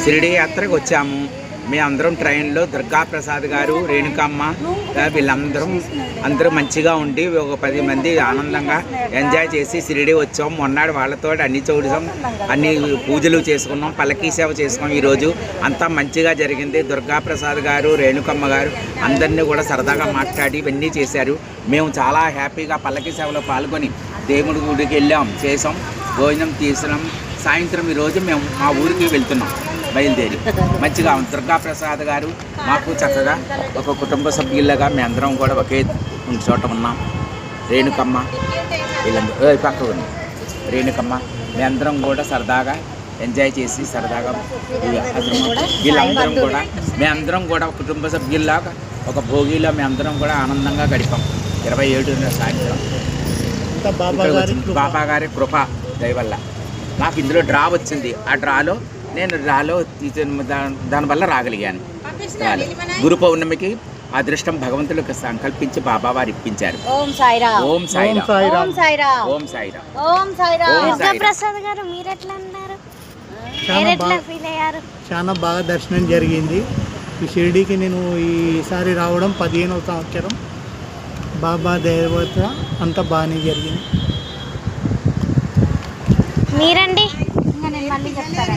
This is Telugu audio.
షిరిడి యాత్రకు వచ్చాము. మేమందరం ట్రైన్లో దుర్గాప్రసాద్ గారు, రేణుకమ్మ అందరూ మంచిగా ఉండి ఒక 10 మంది ఆనందంగా ఎంజాయ్ చేసి షిరిడి వచ్చాం. మొన్నాడు వాళ్ళతో అన్ని చూసాం, అన్ని పూజలు చేసుకున్నాం, పల్లకీ సేవ చేసుకున్నాం. ఈరోజు అంతా మంచిగా జరిగింది. దుర్గాప్రసాద్ గారు, రేణుకమ్మ గారు అందరినీ కూడా సరదాగా మాట్లాడి ఇవన్నీ చేశారు. మేము చాలా హ్యాపీగా పల్లకీ సేవలో పాల్గొని దేవుడి గుడికి వెళ్ళాం, చేసాం, భోజనం తీసినాం. సాయంత్రం ఈరోజు మేము మా ఊరికి వెళ్తున్నాం బయలుదేరి. మంచిగా దుర్గాప్రసాద్ గారు మాకు చక్కగా ఒక కుటుంబ సభ్యులుగా మేమందరం కూడా ఒకే చోట ఉన్నాం. రేణుకమ్మ వీళ్ళందరూ పక్క ఉన్నాం. రేణుకమ్మ మేమందరం కూడా సరదాగా ఎంజాయ్ చేసి సరదాగా మేమందరం కూడా కుటుంబ సభ్యుల్లాగా ఒక భోగిలో మేమందరం కూడా ఆనందంగా గడిపాం. 27 సాయంత్రం బాబా గారి కృప దయవల్ల నాకు ఇందులో డ్రా వచ్చింది. ఆ డ్రాలో దానివల్ల రాగలిగాను. గురు పౌర్ణమికి అదృష్టం భగవంతులకు సంకల్పించి బాబా వారు ఇప్పించారు. ఓం సాయిరామ్. ఓం సాయిరామ్. ఓం సాయిరామ్. ఓం సాయిరామ్. ఓం సాయిరామ్. దుర్గాప్రసాద్ గారు మీరు ఎట్లా అన్నారు? ఫీల్ అయ్యారు? చాలా బాగా దర్శనం జరిగింది. ఈ షిరిడీకి నేను ఈసారి రావడం 15వ సంవత్సరం. బాబా దేవత అంతా బాగానే జరిగింది. మీరండి? ఇంకా నేను మళ్ళీ చెప్తాను.